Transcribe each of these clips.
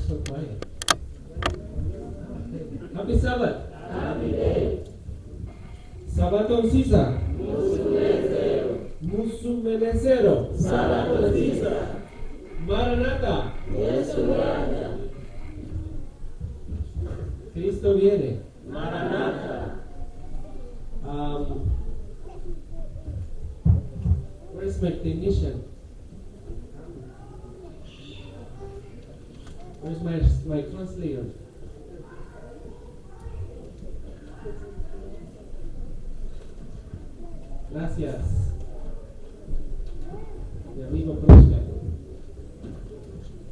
so quiet. Happy Sabbath. Happy day. Sabaton Sisa. Musumenecero. Sabaton Sisa. Maranata. Yesu yaja. Cristo viene. Maranatha. Where's my technician? Where's my translator? Gracias. Mi amigo Prosper.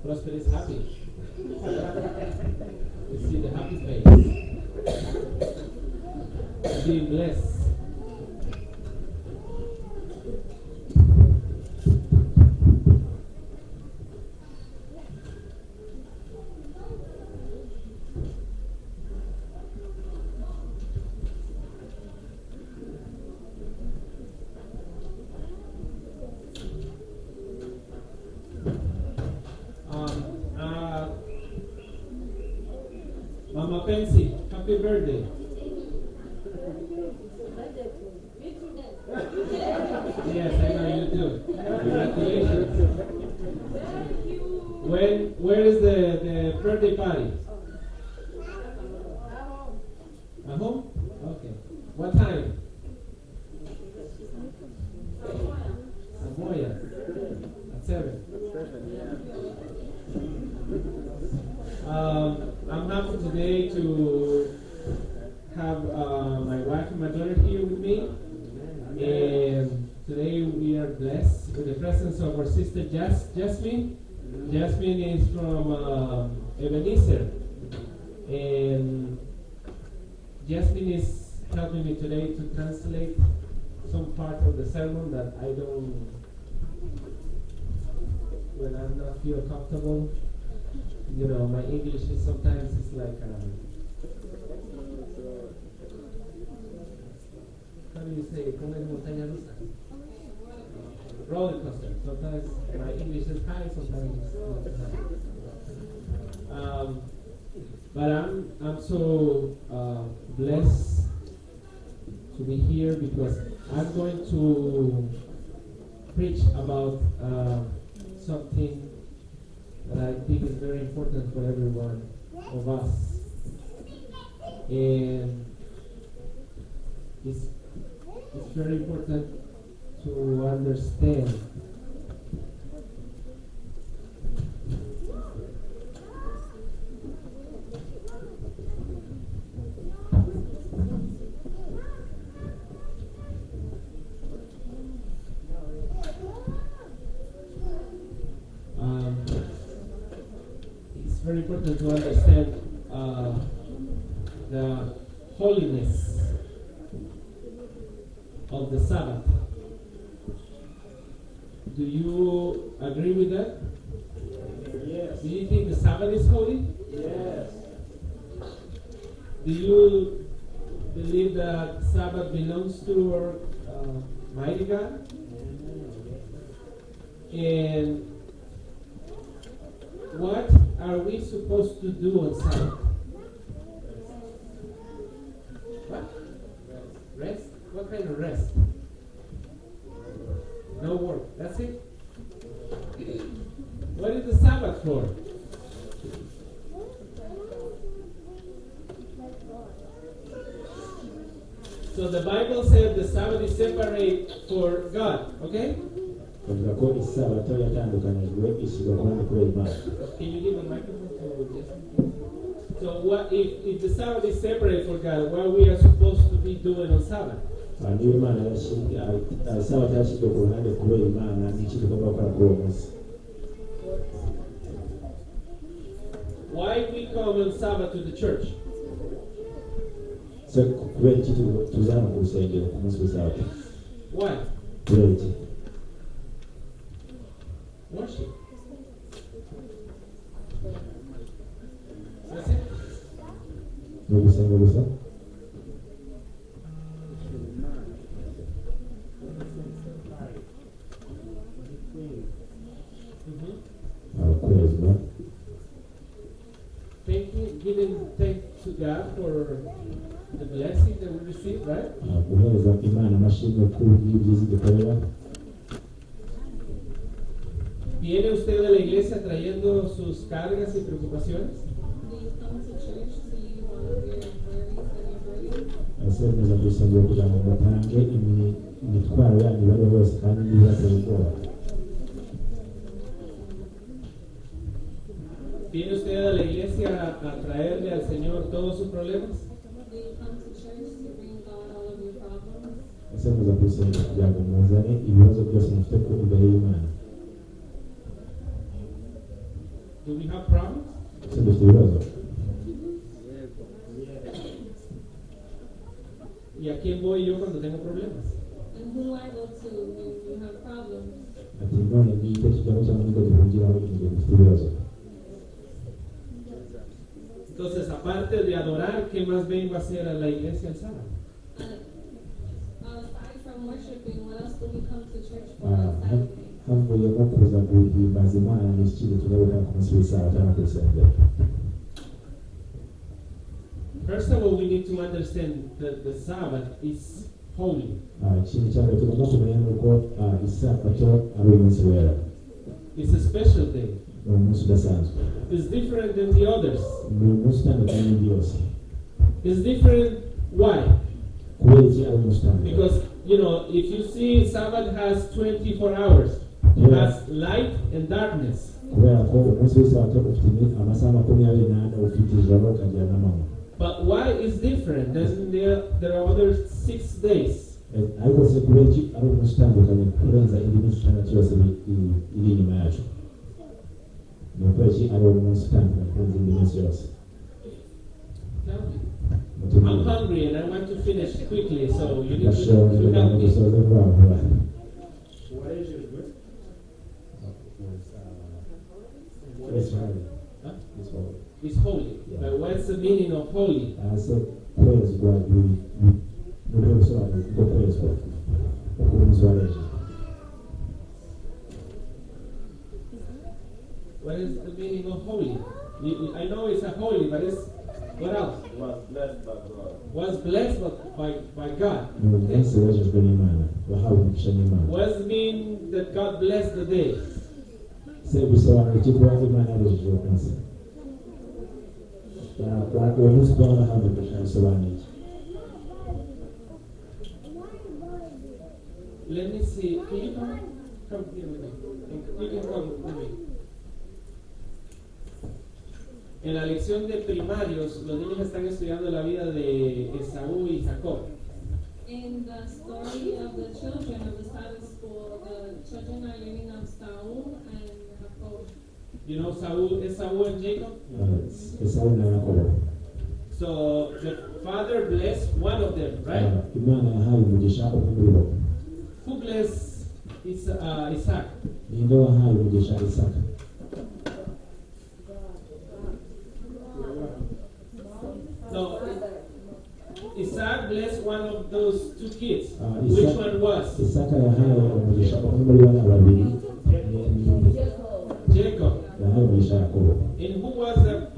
Prosper is happy. You see the happy face. Being blessed. Mama Pensi, happy birthday. Yes, I know you do. Congratulations. Where is the birthday party? At home? Okay. What time? Samoya. At 7. I'm happy today to have my wife and my daughter here with me. And today we are blessed with the presence of our sister Jasmine. Jasmine is from Ebenezer. And Jasmine is helping me today to translate some part of the sermon that I don't, when I'm not feel comfortable. You know, my English is sometimes it's like, how do you say, roller coaster. Sometimes my English is high, sometimes it's not high. But I'm so blessed to be here because I'm going to preach about something that I think is very important for every one of us. And it's very important to understand very important to understand the holiness of the Sabbath. Do you agree with that? Yes. Do you think the Sabbath is holy? Yes. Do you believe that Sabbath belongs to our mighty God? And what are we supposed to do on Sabbath? What? Rest? What kind of rest? No work. That's it? What is the Sabbath for? So the Bible said the Sabbath is separate for God, okay? Can you give a microphone to Justin? So what if the Sabbath is separate for God, what we are supposed to be doing on Sabbath? Why we come on Sabbath to the church? Why? Worship. That's it? God for the blessing that we receive, right? guhereza Imana amashimwe ku bw'ibyiza dukorera. ¿Viene usted a la iglesia trayendo sus cargas y preocupaciones? Ese muza ku rusengero kugira ngo mutange imitwaro yanyu bari bose kandi ntibibateye ubwoba. ¿Viene usted a la iglesia a traerle al Señor todos sus problemas? Ese muza ku rusengero kugira ngo muzane ibibazo byose mufite ku imbere y'Imana. Do we have problems? Ese dufite ibibazo. ¿Y a quién voy yo cuando tengo problemas? And who I go to when you have problems? Ati none ni icyo kijyamo cyangwa niko duhungiraho igihe dufite ibibazo. Entonces, aparte de adorar, ¿qué más vengo a hacer a la iglesia el sábado? Aside from worshiping, what else do we come to church for on Saturday? Havuye nko kuza guhimbaza Imana ni ikintu tugaruka ku munsi w'isaha cyangwa ku rusengero. First of all, we need to understand that the Sabbath is holy. Ikintu cya mbere tugomba kumenya ni uko isabato ari umunsi wera. It's a special day. Ni umunsi udasanzwe. It's different than the others. Ni umunsi utandukanye n'indi yose. It's different. Why? Kubera iki ari umunsi utandukanye? Because, you know, if you see Sabbath has 24 hours. It has light and darkness. Kubera ko umunsi w'isabato ufite amasaha 24 ufite ijoro ukagira n'amanywa. But why is different? There are other 6 days. Ariko se kubera iki ari umunsi utandukanye kurenza indi minsi itandatu yose iri inyuma yacu? Ni ukubera iki ari umunsi utandukanye kurenza indi minsi yose? Tell me. I'm hungry and I want to finish quickly, so you need to help me. What is your good? It's holy. Huh? It's holy. It's holy. Yeah. But what's the meaning of holy? So praise God. We praise God. We praise God. What is the meaning of holy? I know it's a holy, but it's what else? Was blessed by God. Was blessed by God. What does it mean that God blessed the day? Let me see. Can you come here with me? You can come with me. En la lección de primarios, los niños están estudiando la vida de Esaú y Jacob. In the story of the children of the Sabbath school, the children are learning of Saul and Jacob. You know Esaú and Jacob? So the father blessed one of them, right? Who blessed Isaac? No, Isaac blessed one of those 2 kids. Which one was? Jacob. And who was the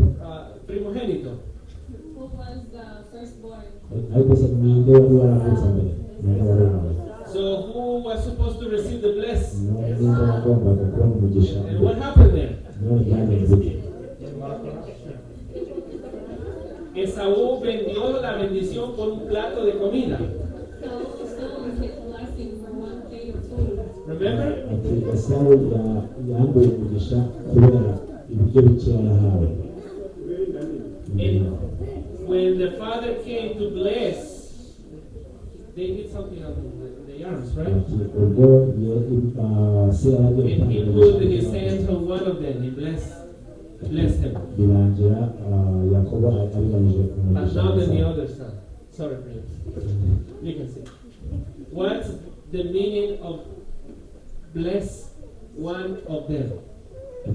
primogenito? Who was the firstborn? So who was supposed to receive the blessing? And what happened there? Esaú vendió la bendición por un plato de comida. Saul took a blessing for one plate of food. Remember? And when the father came to bless, they did something on the arms, right? And he put his hands on one of them. He blessed him. But not the other son. Sorry, please. You can see. What's the meaning of bless one of them? He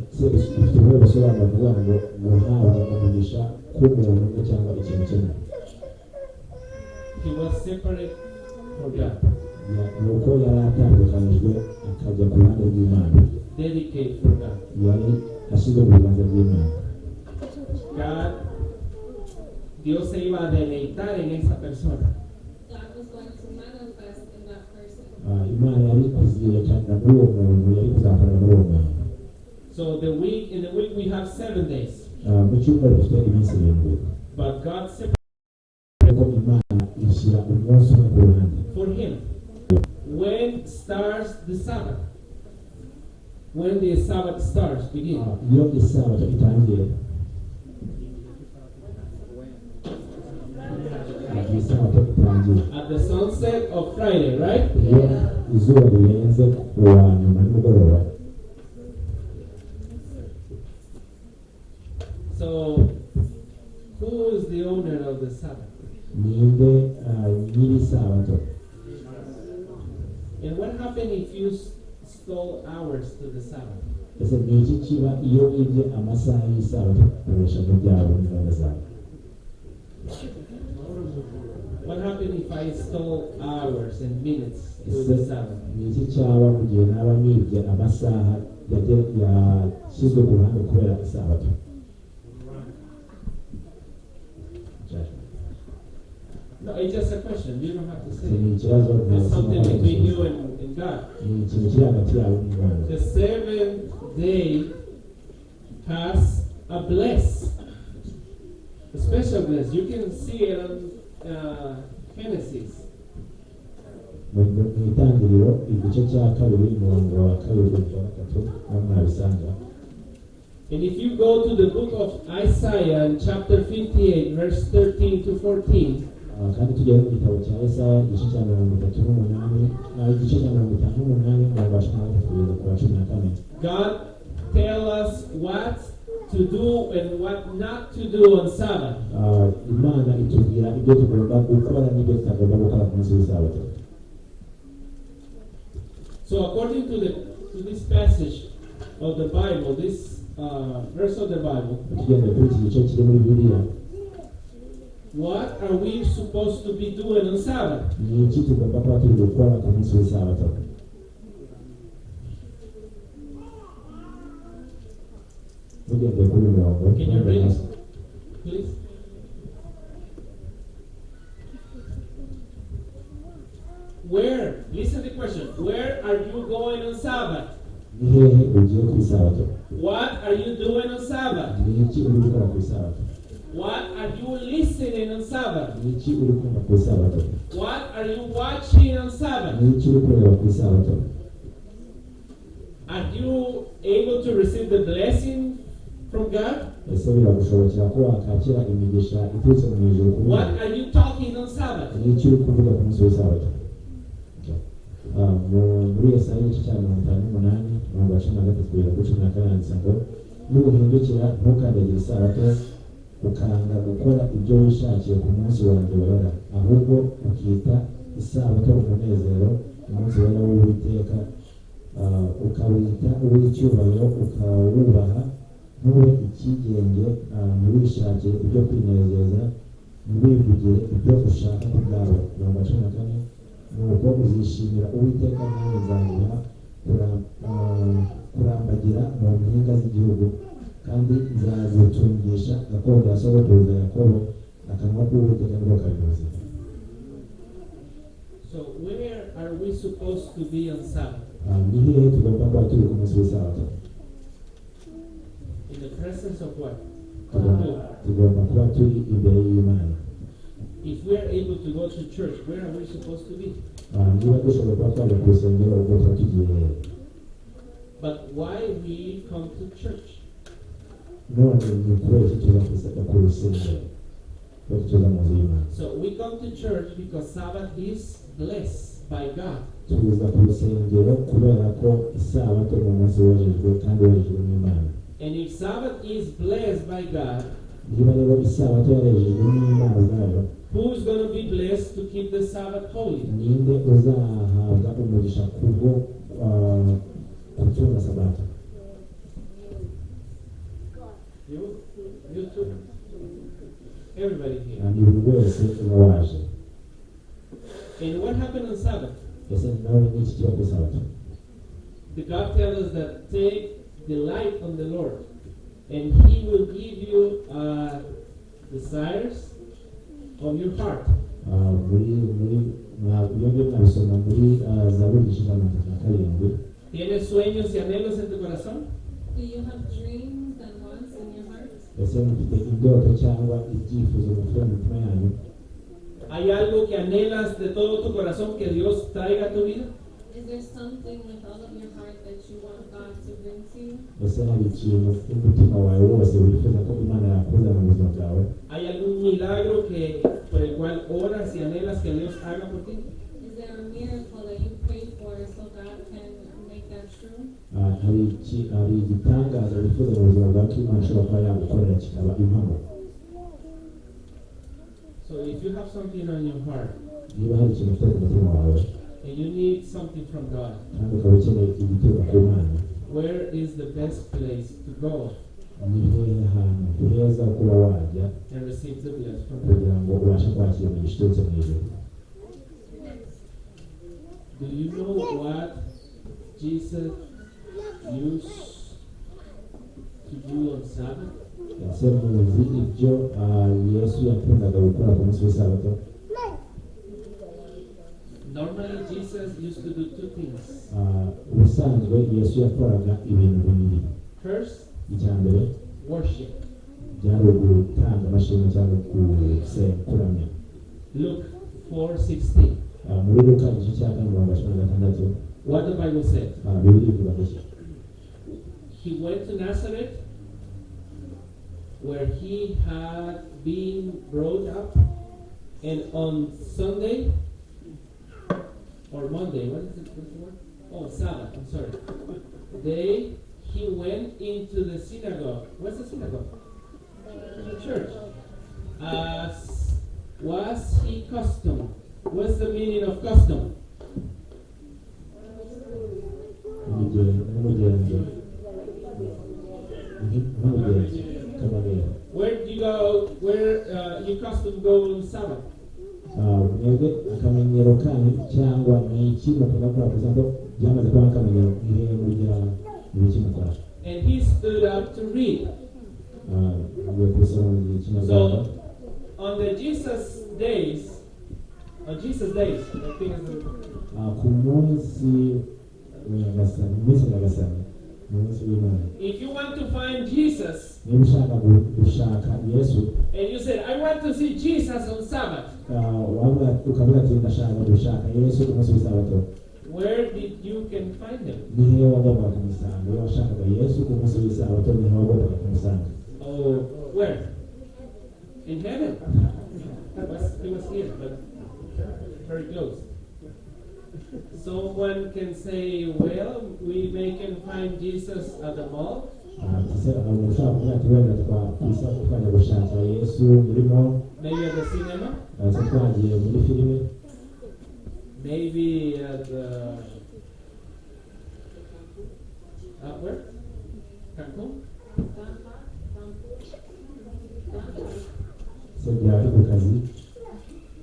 was separate from God. Dedicated for God. God Dios se iba a deleitar en esa persona. God was going to manifest in that person. Imana yari kuziyerekana muri uwo muntu, yari kuzakora muri uwo muntu. So in the week we have 7 days. Mu cyumweru dufite iminsi irindwi, But God separated ariko Imana ishyira umunsi umwe ku ruhande. for him. When starts the Sabbath? When the Sabbath starts, begin. Iyo isabato itangiye, isabato itangiye At the sunset of Friday, right? iyo izuba rirenze ku wa nyuma nimugoroba. So, who is the owner of the Sabbath? Ninde nyiri isabato? And what happened if you stole hours to the Sabbath? Ese ni iki kiba iyo wibye amasaha y'isabato ukoresha mu byawe n'inganda zawe? What happened if I stole hours and minutes to the Ese Sabbath? ni iki cyaba mu gihe naba nibye amasaha yashyizwe ku ruhande kubera isabato? No, it's just a question. You don't have to say. Ni ikibazo It's something between you ni and God. ikintu kiri hagati yawe n'Imana. The seventh day has a special bless. You can see it on Genesis. Mu itangiriro igice cya kabiri umurongo wa kabiri kugeza wa gatatu aho mwabisanga. And if you go to the book of Isaiah in chapter 58, verse 13 to 14, kandi tugera mu gitabo cya Yesaya igice cya 38 igice cya 58 umurongo wa 13 kugeza ku wa 14. God tell us what to do and what not to do on Sabbath. Imana itubwira ibyo tugomba gukora n'ibyo tutagomba gukora ku munsi w'isabato. So according to this passage of the Bible, this verse of the Bible, Tugendeye kuri iki gice kiri muri Bibiliya, what are we supposed to be doing on Sabbath? ni iki tugomba kuba turi gukora ku munsi w'isabato? Tugendeye kuri mirongo Can you read it, please? Where? Listen to the question. Where are you going on Sabbath? ni hehe ugiye ku isabato? What are you doing on Sabbath? Ni iki uri gukora ku isabato? What are you listening on Sabbath? Ni iki uri kumva ku isabato? What are you watching on Sabbath? Ni iki uri kureba ku isabato? Are you able to receive the blessing from God? Ese biragushobokera ko wakakira imigisha iturutse mu ijuru kuri What wowe? are you talking on Sabbath? Ni iki uri kuvuga ku munsi w'isabato? Muri Yesaya igice cya 58 umurongo wa 13 kugera ku 14 handitse ngo nuhindukira ntukandagire isabato ukanga gukora ibyo wishakiye ku munsi wanjye wera, ahubwo ukita isabato umunezero, umunsi wera w'Uwiteka, ukawita uw'icyubahiro, ukawubaha, ntube ikigenge, ntiwishakire ibyo kwinezeza, ntiwivugire ibyo ushaka ku bwawe. Mirongo 14 nuko uzishimira Uwiteka, nawe nzaguha kurambagira mu mpinga z'igihugu, kandi nzagutungisha gakondo ya sogokuruza Yakobo, akanwa k'Uwiteka niko kabivuze. So where are we supposed to be on Sabbath? Ni hehe tugomba kuba turi ku munsi w'isabato? In the presence of what? Tugomba kuba turi imbere y'Imana. If we are able to go to church, where are we supposed to be? Niba dushobora kuba twajya ku rusengero, ubwo tuba tugiye hehe? But why we come to church? None ni kubera iki tuza ku rusengero, kubera tuza mu nzu y'Imana? So we come to church because Sabbath is blessed by God. Tuza ku rusengero kubera ko isabato ni umunsi wejejwe kandi wejejwe n'Imana. And if Sabbath is blessed by God, Niba rero isabato yarejejwe n'Imana ubwayo, who is going to be blessed to keep the Sabbath holy? ninde uzahabwa umugisha kubwo gutunga sabato? You too. Everybody here. Ni buri wese uba waje. And what happened on Sabbath? Ese nawe ni iki kiba ku sabato? The God tells us that take delight on the Lord, and He will give you desires of your heart. mwabisoma muri Zaburi igice cya 37. ¿Tienes sueños y anhelos en tu corazón? Do you have dreams and wants in your heart? ese mufite indoto cyangwa ibyifuzo mufite mu mitima yanyu? ¿Hay algo que anhelas de todo tu corazón que Dios traiga a tu vida? Is there something with all of your heart that you want God to bring to you? ese hari ikintu umutima wawe wose wifuza ko Imana yakoza mu buzima bwawe? ¿Hay algún milagro por el cual oras y anhelas que Dios haga por ti? Is there a miracle that you pray for so God can make that true? hari igitangaza wifuza mu buzima bwawe ko Imana ishobora kuba yagukorera kikaba impamo. So if you have something on your heart niba hari ikintu ufite ku mutima wawe and you need something from God, kandi ukaba ukeneye igituruka ku Mana, where is the best place to go ni hehe hantu heza kuba wajya and receive the blessing from God? kugira ngo ubashe kwakira imigisha iturutse mu ijuru? Do you know what Jesus used to do on Sabbath? ese muzi ibyo Yesu yakundaga gukora ku munsi w'isabato? Normally, Jesus used to do two things. ubusanzwe Yesu yakoraga ibintu bibiri. First, icya mbere worship. byari ugutanga amashimwe cyangwa kuramya. Luke 4:16. muri Luka igice cya 4:16 What the Bible said. Bibiliya ivuga iki? He went to Nazareth, where he had been brought up, and on Sunday or Monday, what is it? What's the word? Oh, Sabbath. I'm sorry. He went into the synagogue. What's the synagogue? The church. As was he custom. What's the meaning of custom? N'umugenzo kababera. Where do you go? Where you custom go on Sabbath? mwebwe akamenyero kanyu cyangwa ni iki mukunda gukora kugira ngo byamaze kuba akamenyero ihe mugira ibiki mukora? And he stood up to read. So on the Jesus days, I think it's ku munsi w'Nyagasani, if you want to find Jesus, niba ushaka gushaka Yesu, and you said, I want to see Jesus on Sabbath, ukavuga ati ndashaka gushaka Yesu ku munsi w'isabato, where did you can find him? nihe wagombaga kumusanga? iyo washakaga Yesu ku munsi w'isabato nihe wagombaga kumusanga? Oh, where? In heaven. He was here, but very close. Someone can say, well, we can find Jesus at the mall. Maybe at the cinema. Maybe at the where? Cancun?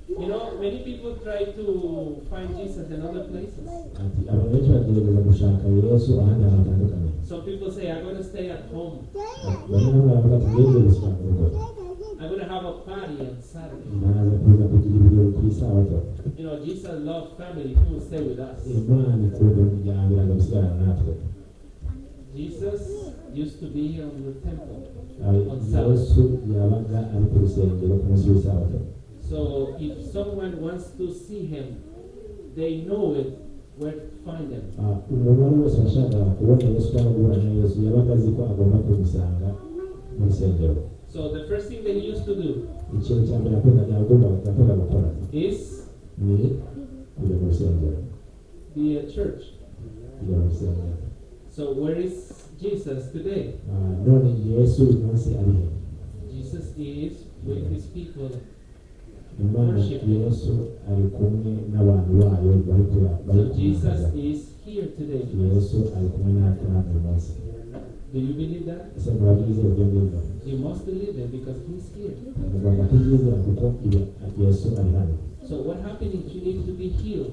You know, many people try to find Jesus in other places. Some people say, I'm going to stay at home. I'm going to have a party on Saturday. You know, Jesus loved family. He will stay with us. Jesus used to be on the temple on Sabbath. So if someone wants to see him, they know it, where to find him. So the first thing that he used to do is be a church. So where is Jesus today? Jesus is with his people. So Jesus is here today. Do you believe that? You must believe it because he's here. So what happens if you need to be healed?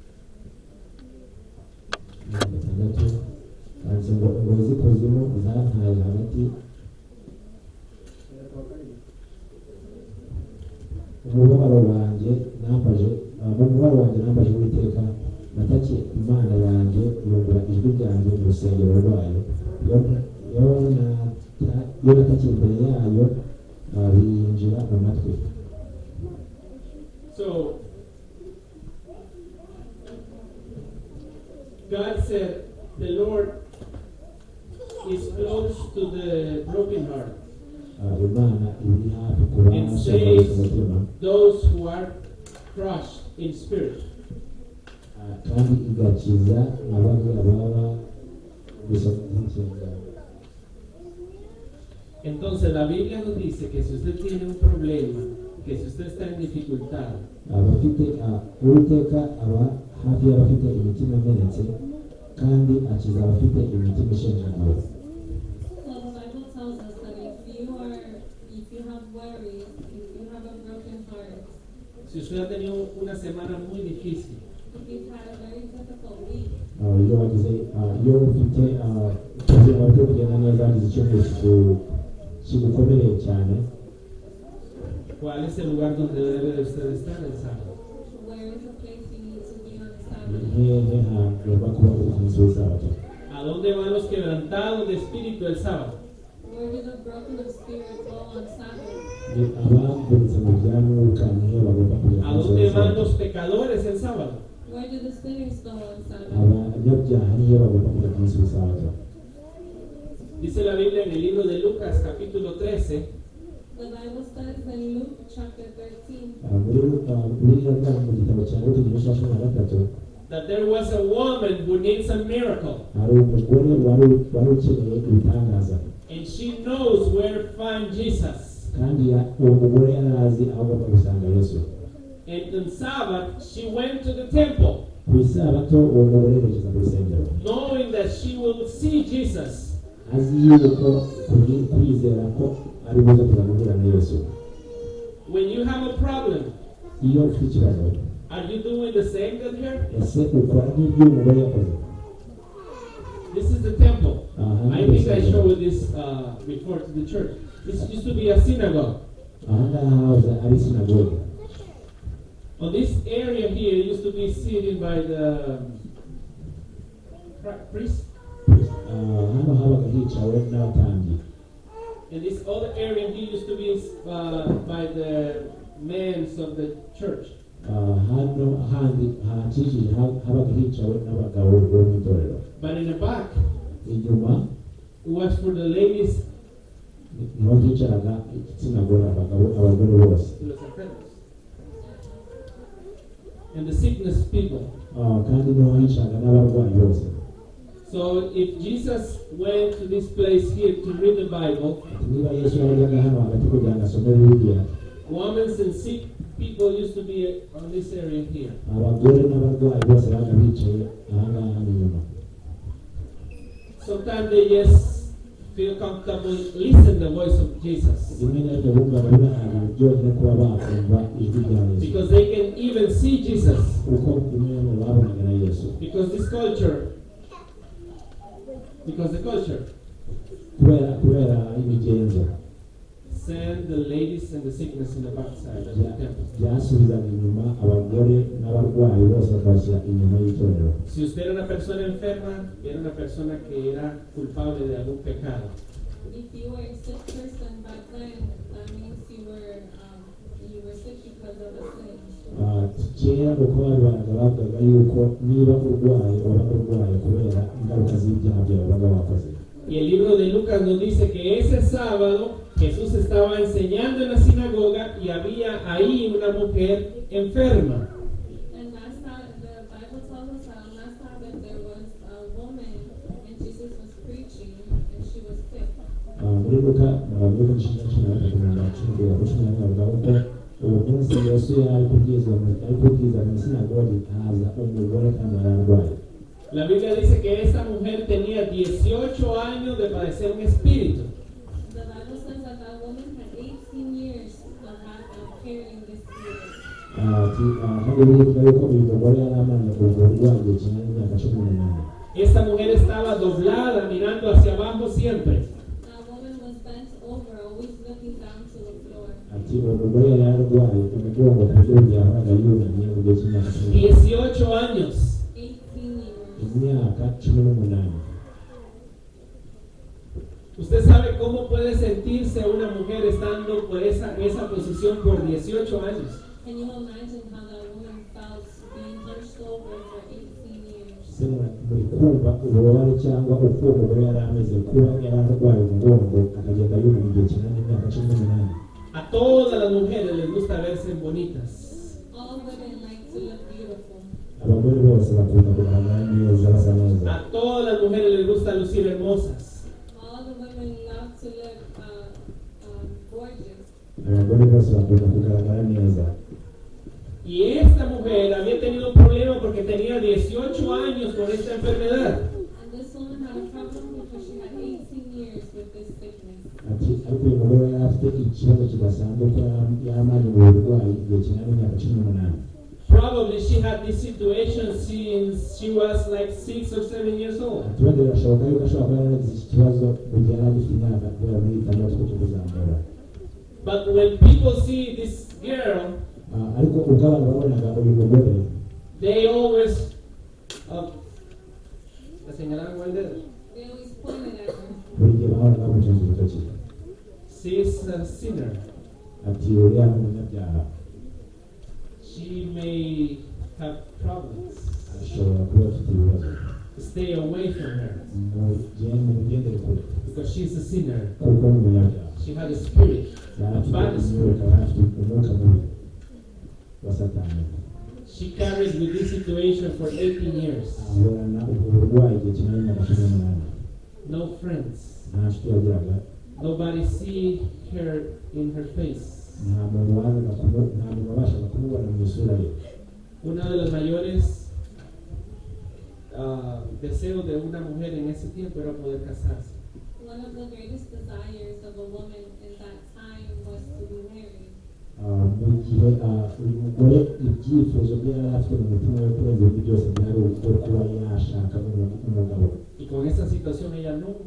wanjye nambaje Uwiteka natake Imana yanjye yumvira ijwi ryanjye mu rusengero rwayo iyo natakiye imbere yayo biyinjira mu matwi. So God said the Lord is close to the broken heart and saves those who are crushed in spirit. Kandi igakiza ababa Entonces la Biblia nos dice que si usted tiene un problema, que si usted está en dificultad, Uwiteka aba hafi y'abafite imitima imenetse kandi akiza abafite imitima ishenjaguwe. So the Bible tells us that if you have worries, if you have a broken heart, si usted ha tenido una semana muy difícil, if you've had a very difficult week, iyo ufite ubuzima bwo kugenda neza wagize icyumweru kigukomereye cyane, ¿cuál es el lugar donde debe de usted estar el sábado? where is the place you need to be on Sabbath? ¿A dónde van los quebrantados de espíritu el sábado? Where do the broken of spirit go on Sabbath? ¿A dónde van los pecadores el sábado? Where do the sinners go on Sabbath? Dice la Biblia en el libro de Lucas capítulo 13, The Bible says in Luke chapter 13 that there was a woman who needs a miracle, and she knows where to find Jesus. And on Sabbath, she went to the temple, knowing that she will see Jesus. When you have a problem, are you doing the same that here? This is the temple. I think I showed this before to the church. This used to be a synagogue. On this area here, it used to be seated by the priest. And this other area here used to be by the men of the church. But in the back, it was for the ladies. And the sickness people. So if Jesus went to this place here to read the Bible, women and sick people used to be on this area here. Sometimes they just feel comfortable listen to the voice of Jesus, because they can even see Jesus. Because the culture send the ladies and the sickness in the backside of the temple. Si usted era una persona enferma, era una persona que era culpable de algún pecado. If you were a sick person back then, that means you were sick because of a sin. Y el libro de Lucas nos dice que ese sábado Jesús estaba enseñando en la sinagoga y había ahí una mujer enferma. And last time, the Bible tells us that on last Sabbath there was a woman and Jesus was preaching and she was sick. La Biblia dice que esta mujer tenía 18 años de padecer un espíritu. The Bible says that that woman had 18 years of carrying this spirit. Esta mujer estaba doblada, mirando hacia abajo siempre. That woman was bent over, always looking down to the floor. ati umugore yari arwaye umugongo ku buryo yahoraga yunamye mu gihe cy'imyaka 18 años. 18 years. imyaka 18. ¿Usted sabe cómo puede sentirse una mujer estando por esa posición por 18 años? Can you imagine how that woman felt being hunched over for 18 years? se muri kumva ububabare cyangwa uko umugore yari ameze kuba yari arwaye umugongo akagenda yunamye igihe kingana n'imyaka 18. A todas las mujeres les gusta verse bonitas. All women like to look beautiful. abagore bose bakunda kugaragara neza basa neza. A todas las mujeres les gusta lucir hermosas. All the women love to look gorgeous. abagore bose bakunda kugaragara neza. Y esta mujer había tenido un problema porque tenía 18 años con esta enfermedad. And this woman had a problem because she had 18 years with this sickness. ati ariko uyu mugore yari afite ikibazo kidasanzwe ko yamanye mu burwayi igihe kingana n'imyaka 18. Probably she had this situation since she was like 6 or 7 years old. ati wenda birashoboka yuko ashobora kuba yaragize iki kibazo mu gihe yari agifite imyaka guhera muri 6 cyo kuzamura. But when people see this girl, ariko ubwo abantu babonaga uyu mugore they always señalaban con el dedo. They always pointed at her. buri gihe bahoraga bamutunze urutoki. She is a sinner. ati uriya ni umunyabyaha. She may have problems. ashobora kuba afite ibibazo. Stay away from her mugendere kure because she's a sinner. kuko ni umunyabyaha. She had a spirit, yari a afite bad spirit. umwuka yari afite umwuka mubi wa satani. She carried with this situation for 18 years. ahorana ubwo burwayi igihe kingana n'imyaka 18. No friends. nta nshuti yagiraga. Nobody see her in her face. nta muntu wabashaga kumubona mu isura ye. Uno de los mayores deseos de una mujer en ese tiempo era poder casarse. One of the greatest desires of a woman in that time was to be married. mu gihe uyu mugore ibyifuzo bye yari afite mu mutima we kurenza ibindi byose byari uko kuba yashaka n'umugabo. Y con esa situación ella no